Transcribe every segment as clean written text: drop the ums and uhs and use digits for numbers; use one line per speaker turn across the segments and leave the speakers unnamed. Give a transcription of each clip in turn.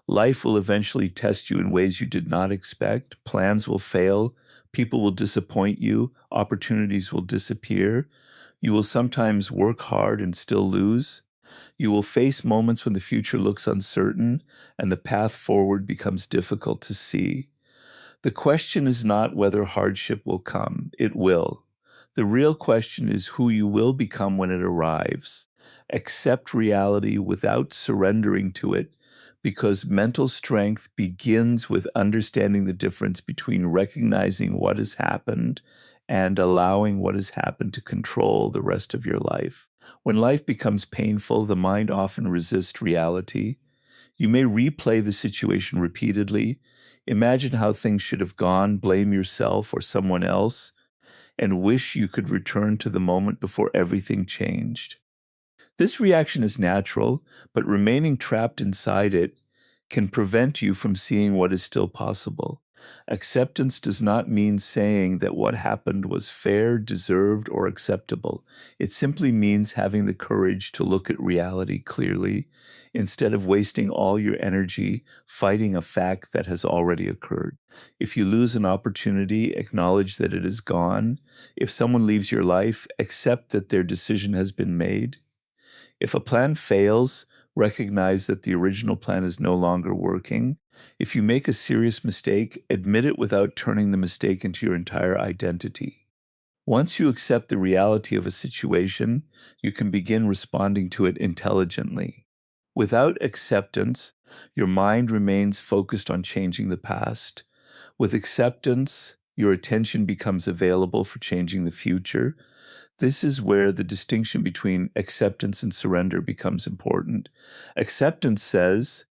Life will eventually test you in ways you did not expect. Plans will fail. People will disappoint you. Opportunities will disappear. You will sometimes work hard and still lose. You will face moments when the future looks uncertain and the path forward becomes difficult to see. The question is not whether hardship will come. It will. The real question is who you will become when it arrives. Accept reality without surrendering to it, because mental strength begins with understanding the difference between recognizing what has happened and allowing what has happened to control the rest of your life. When life becomes painful, the mind often resists reality. You may replay the situation repeatedly, imagine how things should have gone, blame yourself or someone else, and wish you could return to the moment before everything changed. This reaction is natural, but remaining trapped inside it can prevent you from seeing what is still possible. Acceptance does not mean saying that what happened was fair, deserved, or acceptable. It simply means having the courage to look at reality clearly instead of wasting all your energy fighting a fact that has already occurred. If you lose an opportunity, acknowledge that it is gone. If someone leaves your life, accept that their decision has been made. If a plan fails, recognize that the original plan is no longer working. If you make a serious mistake, admit it without turning the mistake into your entire identity. Once you accept the reality of a situation, you can begin responding to it intelligently. Without acceptance, your mind remains focused on changing the past. With acceptance, your attention becomes available for changing the future. This is where the distinction between acceptance and surrender becomes important. Acceptance says,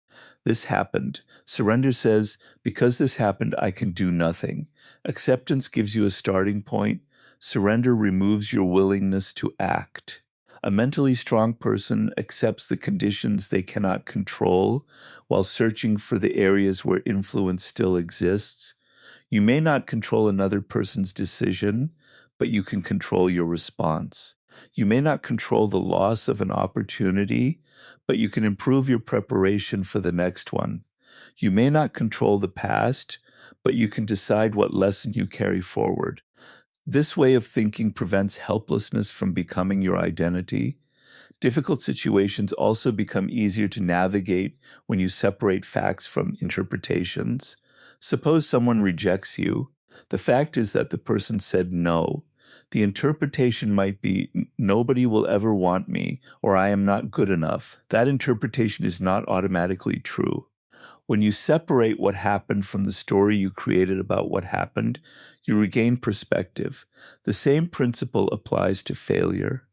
this happened. Surrender says, because this happened, I can do nothing. Acceptance gives you a starting point. Surrender removes your willingness to act. A mentally strong person accepts the conditions they cannot control while searching for the areas where influence still exists. You may not control another person's decision, but you can control your response. You may not control the loss of an opportunity, but you can improve your preparation for the next one. You may not control the past, but you can decide what lesson you carry forward. This way of thinking prevents helplessness from becoming your identity. Difficult situations also become easier to navigate when you separate facts from interpretations. Suppose someone rejects you. The fact is that the person said no. The interpretation might be, nobody will ever want me, or I am not good enough. That interpretation is not automatically true. When you separate what happened from the story you created about what happened, you regain perspective. The same principle applies to failure.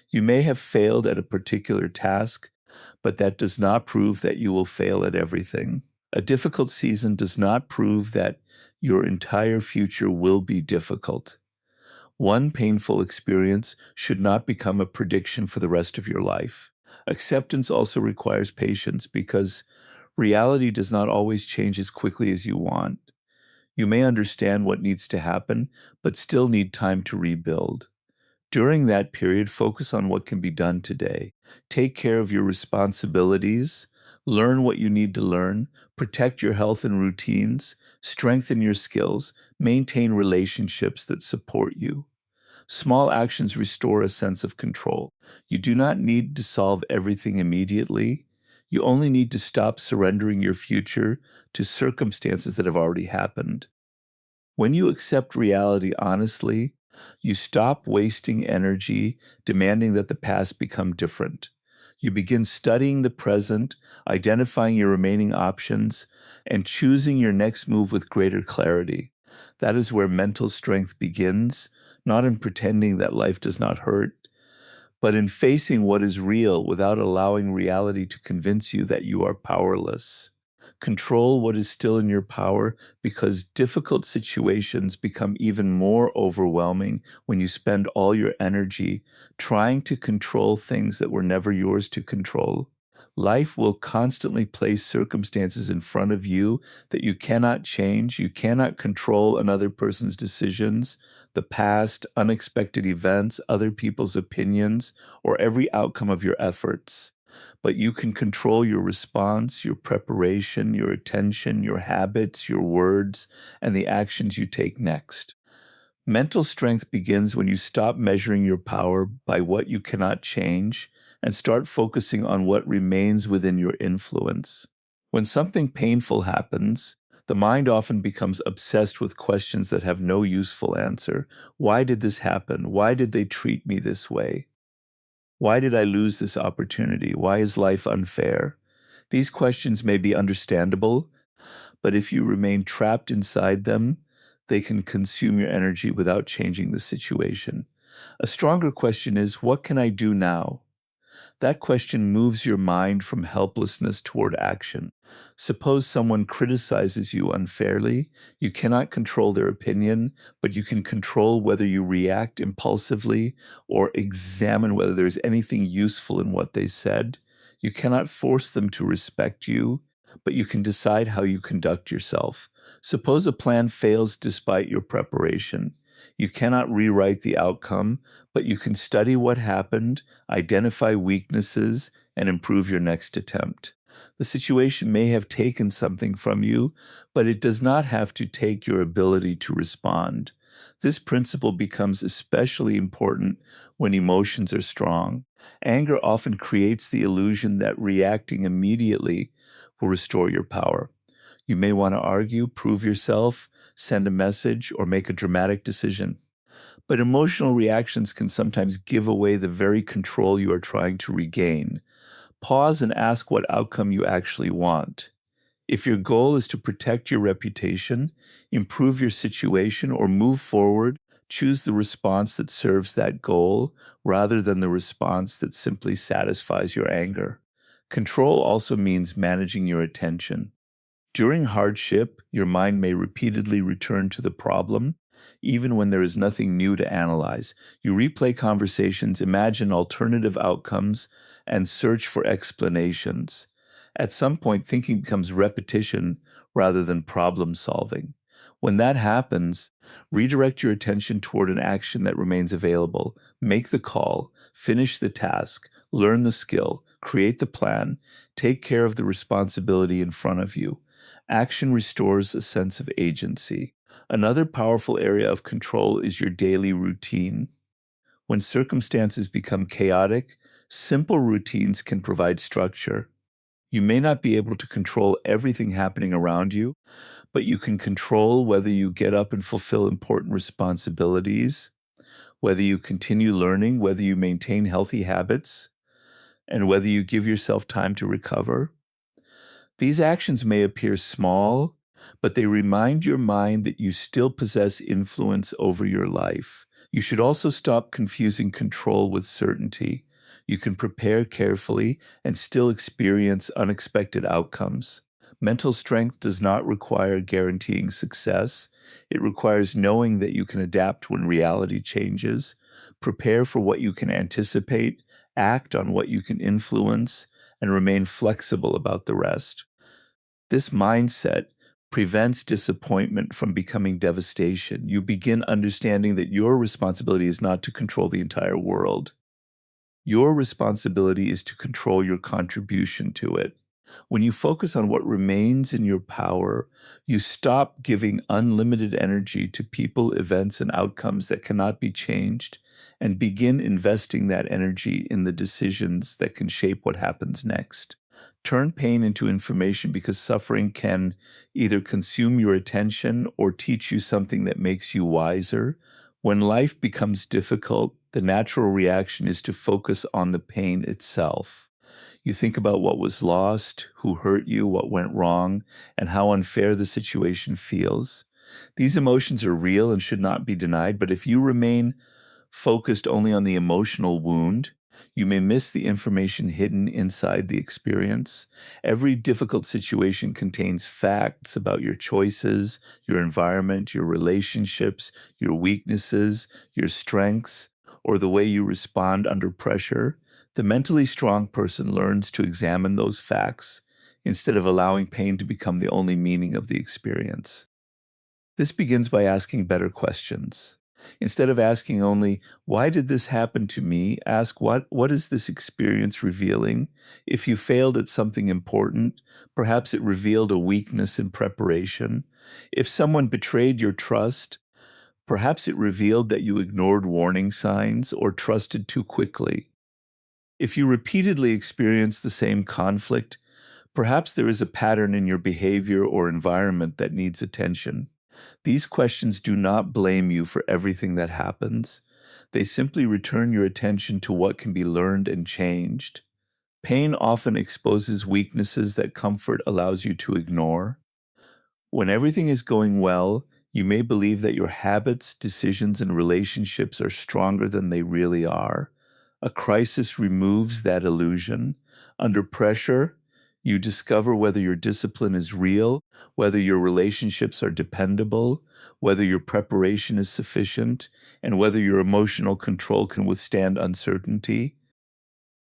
You may have failed at a particular task, but that does not prove that you will fail at everything. A difficult season does not prove that your entire future will be difficult. One painful experience should not become a prediction for the rest of your life. Acceptance also requires patience because reality does not always change as quickly as you want. You may understand what needs to happen, but still need time to rebuild. During that period, focus on what can be done today. Take care of your responsibilities, learn what you need to learn, protect your health and routines, strengthen your skills, maintain relationships that support you. Small actions restore a sense of control. You do not need to solve everything immediately. You only need to stop surrendering your future to circumstances that have already happened. When you accept reality honestly, you stop wasting energy demanding that the past become different. You begin studying the present, identifying your remaining options, and choosing your next move with greater clarity. That is where mental strength begins, not in pretending that life does not hurt, but in facing what is real without allowing reality to convince you that you are powerless. Control what is still in your power, because difficult situations become even more overwhelming when you spend all your energy trying to control things that were never yours to control. Life will constantly place circumstances in front of you that you cannot change. You cannot control another person's decisions, the past, unexpected events, other people's opinions, or every outcome of your efforts. but you can control your response, your preparation, your attention, your habits, your words, and the actions you take next. Mental strength begins when you stop measuring your power by what you cannot change and start focusing on what remains within your influence. When something painful happens, the mind often becomes obsessed with questions that have no useful answer. Why did this happen? Why did they treat me this way? Why did I lose this opportunity? Why is life unfair? These questions may be understandable, but if you remain trapped inside them, they can consume your energy without changing the situation. A stronger question is, what can I do now? That question moves your mind from helplessness toward action. Suppose someone criticizes you unfairly. You cannot control their opinion, but you can control whether you react impulsively or examine whether there's anything useful in what they said. You cannot force them to respect you, but you can decide how you conduct yourself. Suppose a plan fails despite your preparation. You cannot rewrite the outcome, but you can study what happened, identify weaknesses, and improve your next attempt. The situation may have taken something from you, but it does not have to take your ability to respond. This principle becomes especially important when emotions are strong. Anger often creates the illusion that reacting immediately will restore your power. You may want to argue, prove yourself, send a message, or make a dramatic decision. But emotional reactions can sometimes give away the very control you are trying to regain. Pause and ask what outcome you actually want. If your goal is to protect your reputation, improve your situation, or move forward, choose the response that serves that goal rather than the response that simply satisfies your anger. Control also means managing your attention. During hardship, your mind may repeatedly return to the problem, even when there is nothing new to analyze. You replay conversations, imagine alternative outcomes, and search for explanations. At some point, thinking becomes repetition rather than problem solving. When that happens, redirect your attention toward an action that remains available. Make the call, finish the task, learn the skill, create the plan, take care of the responsibility in front of you. Action restores a sense of agency. Another powerful area of control is your daily routine. When circumstances become chaotic, simple routines can provide structure. You may not be able to control everything happening around you, but you can control whether you get up and fulfill important responsibilities, whether you continue learning, whether you maintain healthy habits, and whether you give yourself time to recover. These actions may appear small, but they remind your mind that you still possess influence over your life. You should also stop confusing control with certainty. You can prepare carefully and still experience unexpected outcomes. Mental strength does not require guaranteeing success. It requires knowing that you can adapt when reality changes, prepare for what you can anticipate, act on what you can influence, and remain flexible about the rest. This mindset prevents disappointment from becoming devastation. You begin understanding that your responsibility is not to control the entire world. Your responsibility is to control your contribution to it. When you focus on what remains in your power, you stop giving unlimited energy to people, events, and outcomes that cannot be changed, and begin investing that energy in the decisions that can shape what happens next. Turn pain into information because suffering can either consume your attention or teach you something that makes you wiser. When life becomes difficult, the natural reaction is to focus on the pain itself. You think about what was lost, who hurt you, what went wrong, and how unfair the situation feels. These emotions are real and should not be denied, but if you remain focused only on the emotional wound, you may miss the information hidden inside the experience. Every difficult situation contains facts about your choices, your environment, your relationships, your weaknesses, your strengths, or the way you respond under pressure. The mentally strong person learns to examine those facts instead of allowing pain to become the only meaning of the experience. This begins by asking better questions. Instead of asking only, why did this happen to me? Ask, what is this experience revealing? If you failed at something important, perhaps it revealed a weakness in preparation. If someone betrayed your trust, perhaps it revealed that you ignored warning signs or trusted too quickly. If you repeatedly experience the same conflict, perhaps there is a pattern in your behavior or environment that needs attention. These questions do not blame you for everything that happens. They simply return your attention to what can be learned and changed. Pain often exposes weaknesses that comfort allows you to ignore. When everything is going well, you may believe that your habits, decisions, and relationships are stronger than they really are. A crisis removes that illusion. Under pressure, you discover whether your discipline is real, whether your relationships are dependable, whether your preparation is sufficient, and whether your emotional control can withstand uncertainty.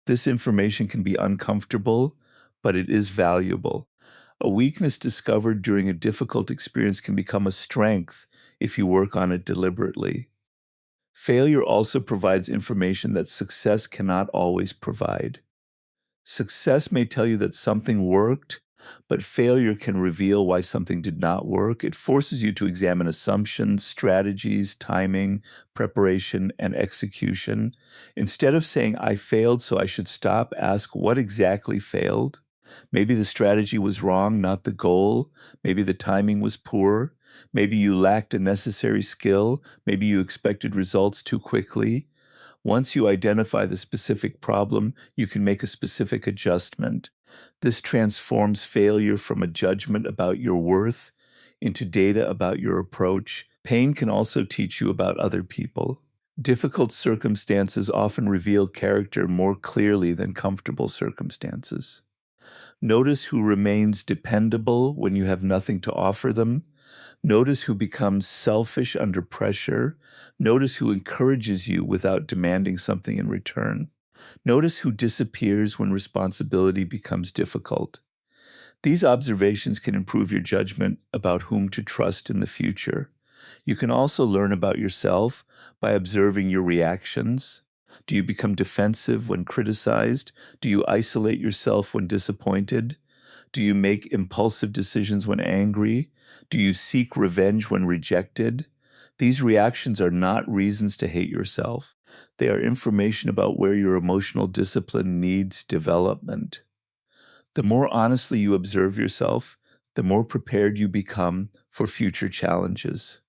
This information can be uncomfortable, but it is valuable. A weakness discovered during a difficult experience can become a strength if you work on it deliberately. Failure also provides information that success cannot always provide. Success may tell you that something worked, but failure can reveal why something did not work. It forces you to examine assumptions, strategies, timing, preparation, and execution. Instead of saying, I failed, so I should stop, ask, what exactly failed? Maybe the strategy was wrong, not the goal. Maybe the timing was poor. Maybe you lacked a necessary skill. Maybe you expected results too quickly. Once you identify the specific problem, you can make a specific adjustment. This transforms failure from a judgment about your worth into data about your approach. Pain can also teach you about other people. Difficult circumstances often reveal character more clearly than comfortable circumstances. Notice who remains dependable when you have nothing to offer them. Notice who becomes selfish under pressure. Notice who encourages you without demanding something in return. Notice who disappears when responsibility becomes difficult. These observations can improve your judgment about whom to trust in the future. You can also learn about yourself by observing your reactions. Do you become defensive when criticized? Do you isolate yourself when disappointed? Do you make impulsive decisions when angry? Do you seek revenge when rejected? These reactions are not reasons to hate yourself. They are information about where your emotional discipline needs development. The more honestly you observe yourself, the more prepared you become for future challenges.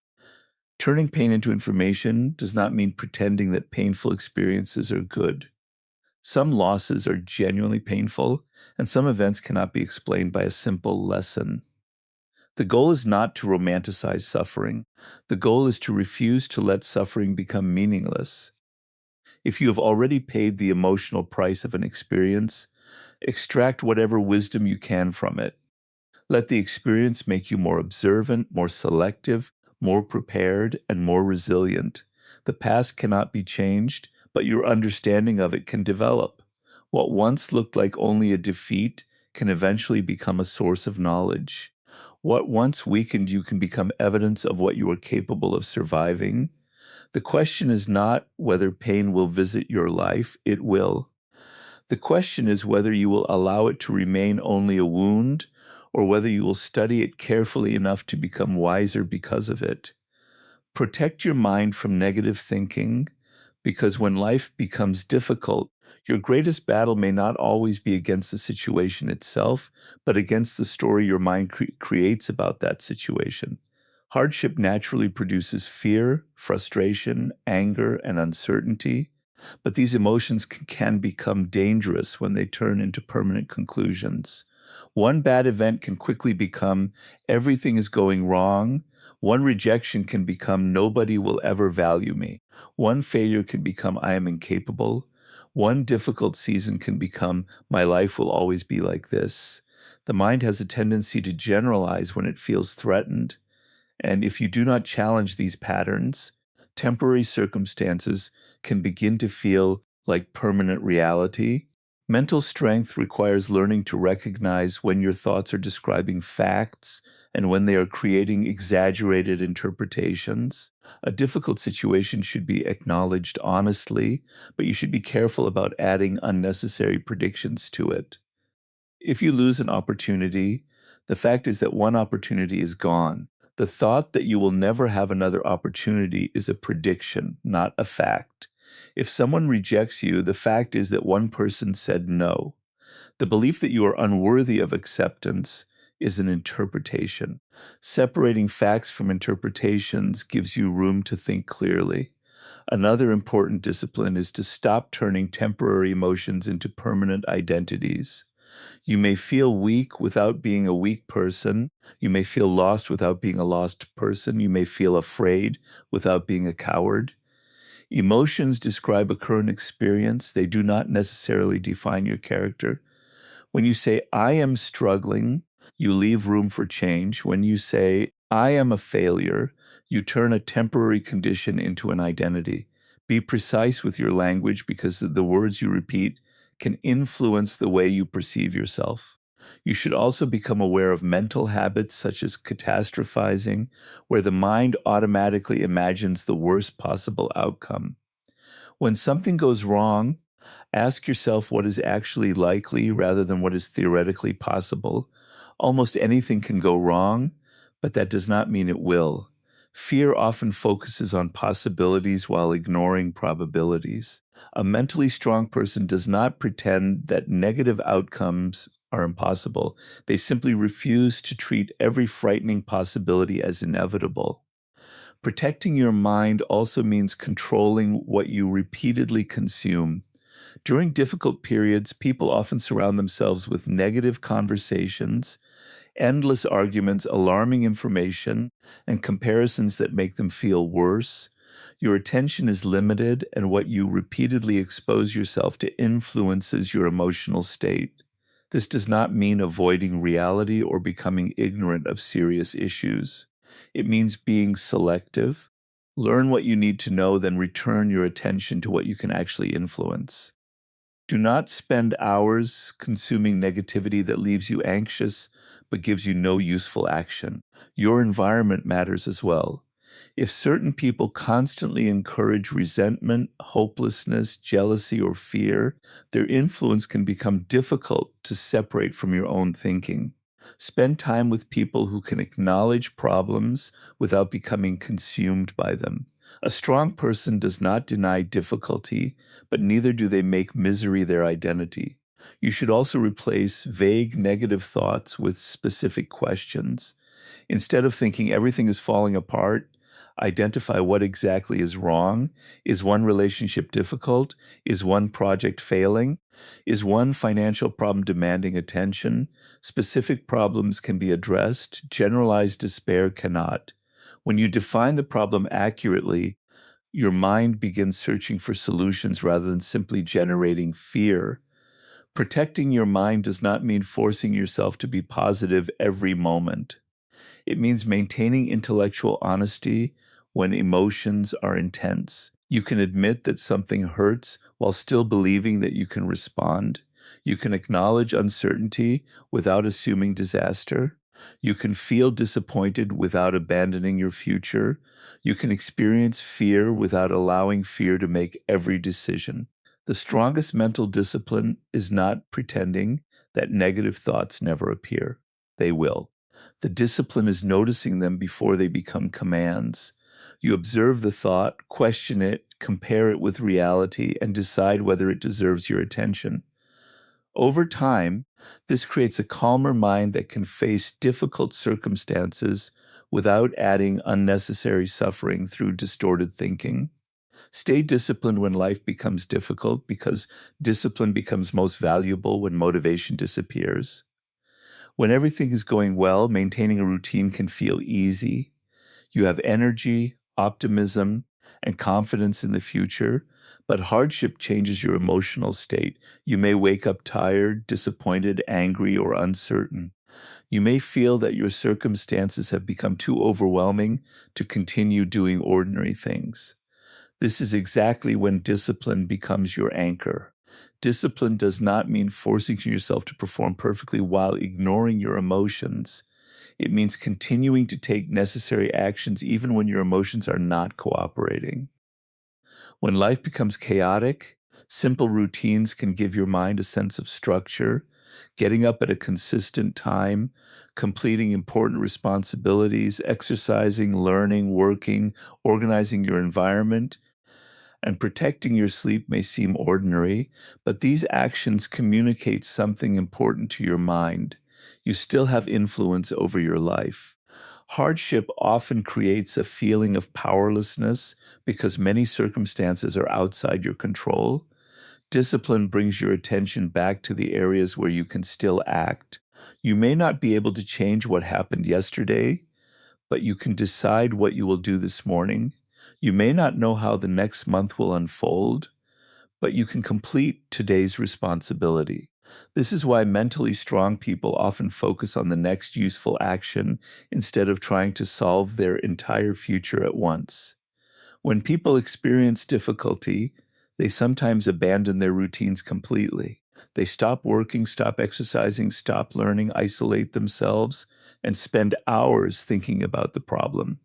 Turning pain into information does not mean pretending that painful experiences are good. Some losses are genuinely painful, and some events cannot be explained by a simple lesson. The goal is not to romanticize suffering. The goal is to refuse to let suffering become meaningless. If you have already paid the emotional price of an experience, extract whatever wisdom you can from it. Let the experience make you more observant, more selective, more prepared, and more resilient. The past cannot be changed, but your understanding of it can develop. What once looked like only a defeat can eventually become a source of knowledge. What once weakened you can become evidence of what you are capable of surviving. The question is not whether pain will visit your life, it will. The question is whether you will allow it to remain only a wound, or whether you will study it carefully enough to become wiser because of it. Protect your mind from negative thinking, because when life becomes difficult, your greatest battle may not always be against the situation itself, but against the story your mind creates about that situation. Hardship naturally produces fear, frustration, anger, and uncertainty, but these emotions can become dangerous when they turn into permanent conclusions. One bad event can quickly become everything is going wrong. One rejection can become nobody will ever value me. One failure can become I am incapable. One difficult season can become my life will always be like this. The mind has a tendency to generalize when it feels threatened. And if you do not challenge these patterns, temporary circumstances can begin to feel like permanent reality. Mental strength requires learning to recognize when your thoughts are describing facts and when they are creating exaggerated interpretations. A difficult situation should be acknowledged honestly, but you should be careful about adding unnecessary predictions to it. If you lose an opportunity, the fact is that one opportunity is gone. The thought that you will never have another opportunity is a prediction, not a fact. If someone rejects you, the fact is that one person said no. The belief that you are unworthy of acceptance is an interpretation. Separating facts from interpretations gives you room to think clearly. Another important discipline is to stop turning temporary emotions into permanent identities. You may feel weak without being a weak person. You may feel lost without being a lost person. You may feel afraid without being a coward. Emotions describe a current experience. They do not necessarily define your character. When you say, I am struggling, you leave room for change. When you say, I am a failure, you turn a temporary condition into an identity. Be precise with your language because the words you repeat can influence the way you perceive yourself. You should also become aware of mental habits such as catastrophizing, where the mind automatically imagines the worst possible outcome. When something goes wrong, ask yourself what is actually likely rather than what is theoretically possible. Almost anything can go wrong, but that does not mean it will. Fear often focuses on possibilities while ignoring probabilities. A mentally strong person does not pretend that negative outcomes are impossible. They simply refuse to treat every frightening possibility as inevitable. Protecting your mind also means controlling what you repeatedly consume. During difficult periods, people often surround themselves with negative conversations, endless arguments, alarming information, and comparisons that make them feel worse. Your attention is limited, and what you repeatedly expose yourself to influences your emotional state. This does not mean avoiding reality or becoming ignorant of serious issues. It means being selective. Learn what you need to know, then return your attention to what you can actually influence. Do not spend hours consuming negativity that leaves you anxious but gives you no useful action. Your environment matters as well. If certain people constantly encourage resentment, hopelessness, jealousy, or fear, their influence can become difficult to separate from your own thinking. Spend time with people who can acknowledge problems without becoming consumed by them. A strong person does not deny difficulty, but neither do they make misery their identity. You should also replace vague negative thoughts with specific questions. Instead of thinking everything is falling apart, identify what exactly is wrong. Is one relationship difficult? Is one project failing? Is one financial problem demanding attention? Specific problems can be addressed. Generalized despair cannot. When you define the problem accurately, your mind begins searching for solutions rather than simply generating fear. Protecting your mind does not mean forcing yourself to be positive every moment. It means maintaining intellectual honesty when emotions are intense. You can admit that something hurts while still believing that you can respond. You can acknowledge uncertainty without assuming disaster. You can feel disappointed without abandoning your future. You can experience fear without allowing fear to make every decision. The strongest mental discipline is not pretending that negative thoughts never appear. They will. The discipline is noticing them before they become commands. You observe the thought, question it, compare it with reality, and decide whether it deserves your attention. Over time, this creates a calmer mind that can face difficult circumstances without adding unnecessary suffering through distorted thinking. Stay disciplined when life becomes difficult because discipline becomes most valuable when motivation disappears. When everything is going well, maintaining a routine can feel easy. You have energy, optimism, and confidence in the future, but hardship changes your emotional state. You may wake up tired, disappointed, angry, or uncertain. You may feel that your circumstances have become too overwhelming to continue doing ordinary things. This is exactly when discipline becomes your anchor. Discipline does not mean forcing yourself to perform perfectly while ignoring your emotions. It means continuing to take necessary actions even when your emotions are not cooperating. When life becomes chaotic, simple routines can give your mind a sense of structure. Getting up at a consistent time, completing important responsibilities, exercising, learning, working, organizing your environment, and protecting your sleep may seem ordinary, but these actions communicate something important to your mind. You still have influence over your life. Hardship often creates a feeling of powerlessness because many circumstances are outside your control. Discipline brings your attention back to the areas where you can still act. You may not be able to change what happened yesterday, but you can decide what you will do this morning. You may not know how the next month will unfold, but you can complete today's responsibility. This is why mentally strong people often focus on the next useful action instead of trying to solve their entire future at once. When people experience difficulty, they sometimes abandon their routines completely. They stop working, stop exercising, stop learning, isolate themselves, and spend hours thinking about the problem.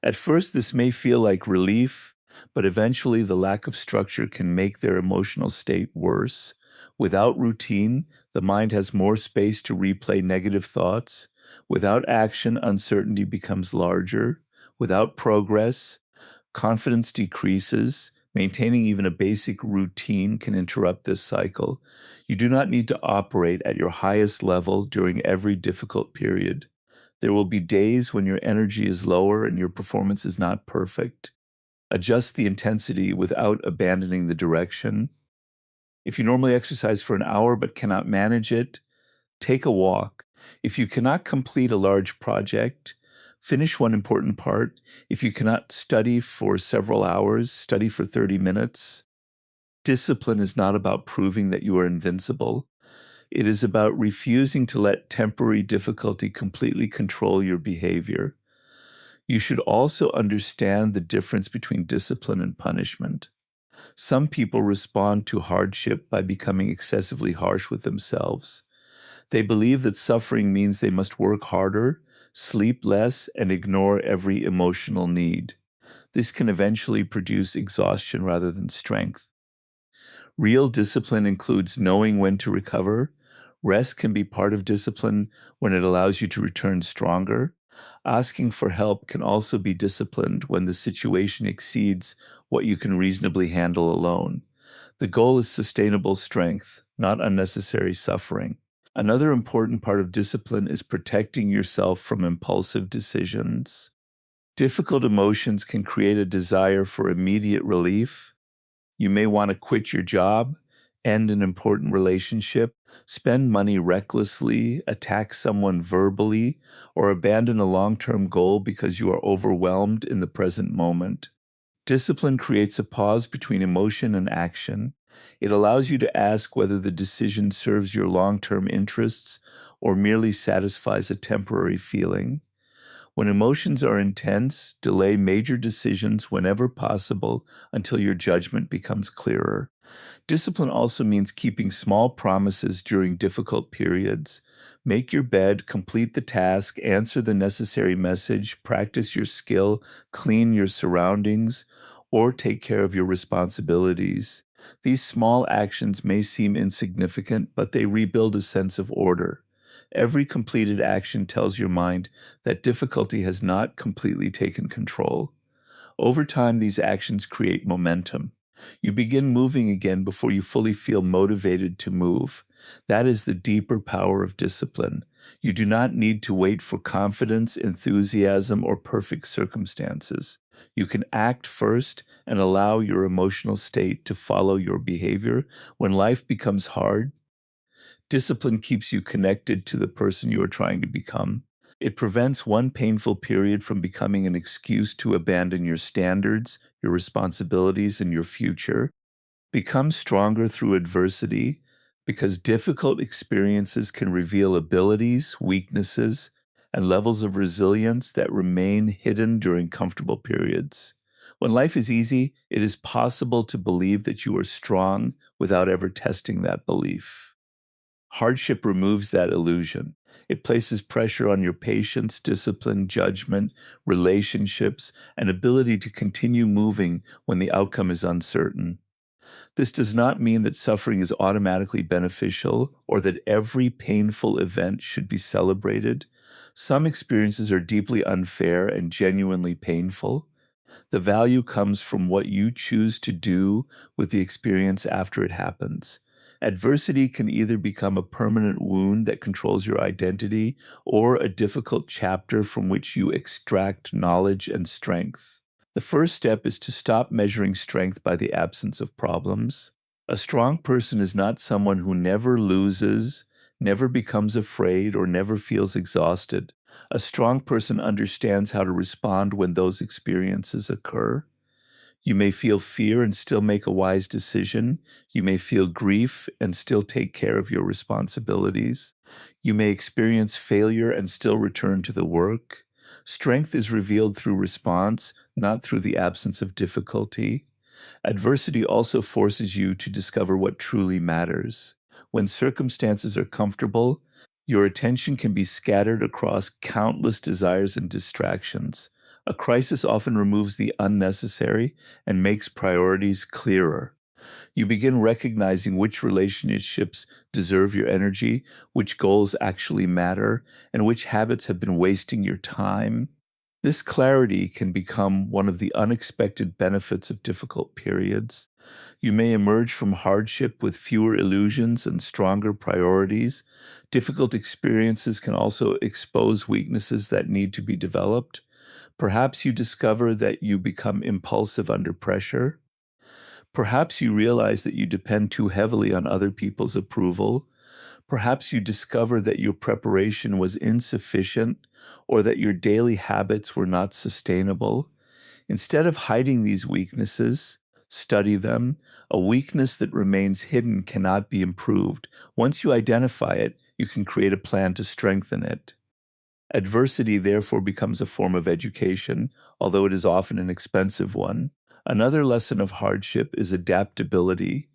At first, this may feel like relief, but eventually the lack of structure can make their emotional state worse. Without routine, the mind has more space to replay negative thoughts. Without action, uncertainty becomes larger. Without progress, confidence decreases. Maintaining even a basic routine can interrupt this cycle. You do not need to operate at your highest level during every difficult period. There will be days when your energy is lower and your performance is not perfect. Adjust the intensity without abandoning the direction. If you normally exercise for an hour but cannot manage it, take a walk. If you cannot complete a large project, finish one important part. If you cannot study for several hours, study for 30 minutes. Discipline is not about proving that you are invincible. It is about refusing to let temporary difficulty completely control your behavior. You should also understand the difference between discipline and punishment. Some people respond to hardship by becoming excessively harsh with themselves. They believe that suffering means they must work harder, sleep less, and ignore every emotional need. This can eventually produce exhaustion rather than strength. Real discipline includes knowing when to recover. Rest can be part of discipline when it allows you to return stronger. Asking for help can also be disciplined when the situation exceeds what you can reasonably handle alone. The goal is sustainable strength, not unnecessary suffering. Another important part of discipline is protecting yourself from impulsive decisions. Difficult emotions can create a desire for immediate relief. You may want to quit your job, end an important relationship, spend money recklessly, attack someone verbally, or abandon a long-term goal because you are overwhelmed in the present moment. Discipline creates a pause between emotion and action. It allows you to ask whether the decision serves your long-term interests or merely satisfies a temporary feeling. When emotions are intense, delay major decisions whenever possible until your judgment becomes clearer. Discipline also means keeping small promises during difficult periods. Make your bed, complete the task, answer the necessary message, practice your skill, clean your surroundings, or take care of your responsibilities. These small actions may seem insignificant, but they rebuild a sense of order. Every completed action tells your mind that difficulty has not completely taken control. Over time, these actions create momentum. You begin moving again before you fully feel motivated to move. That is the deeper power of discipline. You do not need to wait for confidence, enthusiasm, or perfect circumstances. You can act first and allow your emotional state to follow your behavior. When life becomes hard, discipline keeps you connected to the person you are trying to become. It prevents one painful period from becoming an excuse to abandon your standards, your responsibilities, and your future. Become stronger through adversity because difficult experiences can reveal abilities, weaknesses, and levels of resilience that remain hidden during comfortable periods. When life is easy, it is possible to believe that you are strong without ever testing that belief. Hardship removes that illusion. It places pressure on your patience, discipline, judgment, relationships, and ability to continue moving when the outcome is uncertain. This does not mean that suffering is automatically beneficial or that every painful event should be celebrated. Some experiences are deeply unfair and genuinely painful. The value comes from what you choose to do with the experience after it happens. Adversity can either become a permanent wound that controls your identity or a difficult chapter from which you extract knowledge and strength. The first step is to stop measuring strength by the absence of problems. A strong person is not someone who never loses, never becomes afraid, or never feels exhausted. A strong person understands how to respond when those experiences occur. You may feel fear and still make a wise decision. You may feel grief and still take care of your responsibilities. You may experience failure and still return to the work. Strength is revealed through response, not through the absence of difficulty. Adversity also forces you to discover what truly matters. When circumstances are comfortable, your attention can be scattered across countless desires and distractions. A crisis often removes the unnecessary and makes priorities clearer. You begin recognizing which relationships deserve your energy, which goals actually matter, and which habits have been wasting your time. This clarity can become one of the unexpected benefits of difficult periods. You may emerge from hardship with fewer illusions and stronger priorities. Difficult experiences can also expose weaknesses that need to be developed. Perhaps you discover that you become impulsive under pressure. Perhaps you realize that you depend too heavily on other people's approval. Perhaps you discover that your preparation was insufficient or that your daily habits were not sustainable. Instead of hiding these weaknesses, study them. A weakness that remains hidden cannot be improved. Once you identify it, you can create a plan to strengthen it. Adversity therefore becomes a form of education, although it is often an expensive one. Another lesson of hardship is adaptability.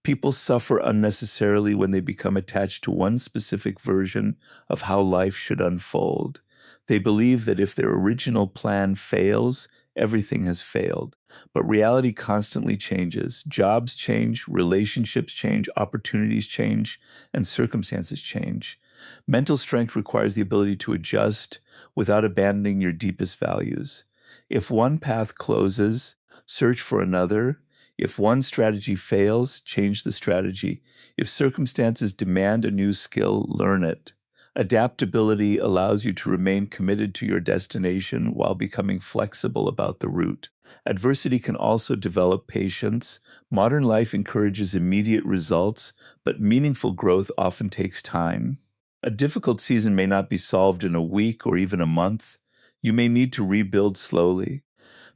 People suffer unnecessarily when they become attached to one specific version of how life should unfold. They believe that if their original plan fails, everything has failed. But reality constantly changes. Jobs change, relationships change, opportunities change, and circumstances change. Mental strength requires the ability to adjust without abandoning your deepest values. If one path closes, search for another. If one strategy fails, change the strategy. If circumstances demand a new skill, learn it. Adaptability allows you to remain committed to your destination while becoming flexible about the route. Adversity can also develop patience. Modern life encourages immediate results, but meaningful growth often takes time. A difficult season may not be solved in a week or even a month. You may need to rebuild slowly.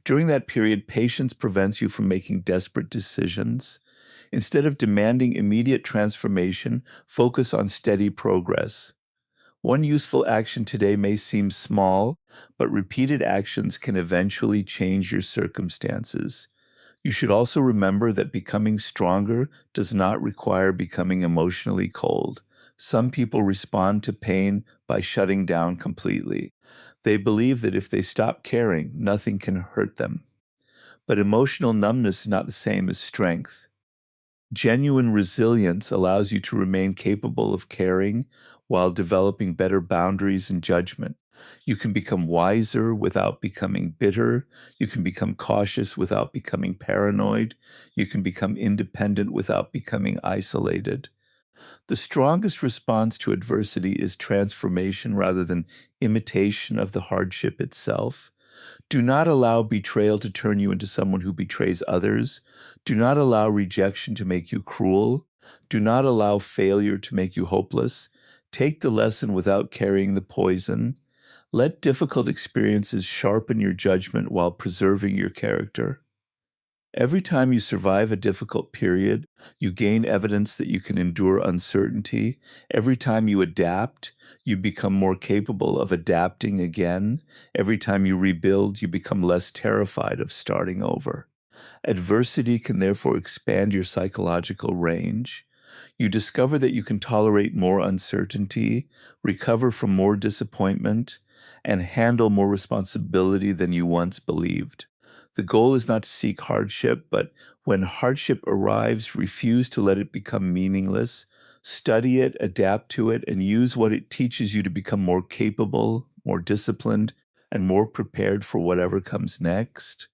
During that period, patience prevents you from making desperate decisions. Instead of demanding immediate transformation, focus on steady progress. One useful action today may seem small, but repeated actions can eventually change your circumstances. You should also remember that becoming stronger does not require becoming emotionally cold. Some people respond to pain by shutting down completely. They believe that if they stop caring, nothing can hurt them. But emotional numbness is not the same as strength. Genuine resilience allows you to remain capable of caring while developing better boundaries and judgment. You can become wiser without becoming bitter. You can become cautious without becoming paranoid. You can become independent without becoming isolated. The strongest response to adversity is transformation rather than imitation of the hardship itself. Do not allow betrayal to turn you into someone who betrays others. Do not allow rejection to make you cruel. Do not allow failure to make you hopeless. Take the lesson without carrying the poison. Let difficult experiences sharpen your judgment while preserving your character. Every time you survive a difficult period, you gain evidence that you can endure uncertainty. Every time you adapt, you become more capable of adapting again. Every time you rebuild, you become less terrified of starting over. Adversity can therefore expand your psychological range. You discover that you can tolerate more uncertainty, recover from more disappointment, and handle more responsibility than you once believed. The goal is not to seek hardship, but when hardship arrives, refuse to let it become meaningless. Study it, adapt to it, and use what it teaches you to become more capable, more disciplined, and more prepared for whatever comes next.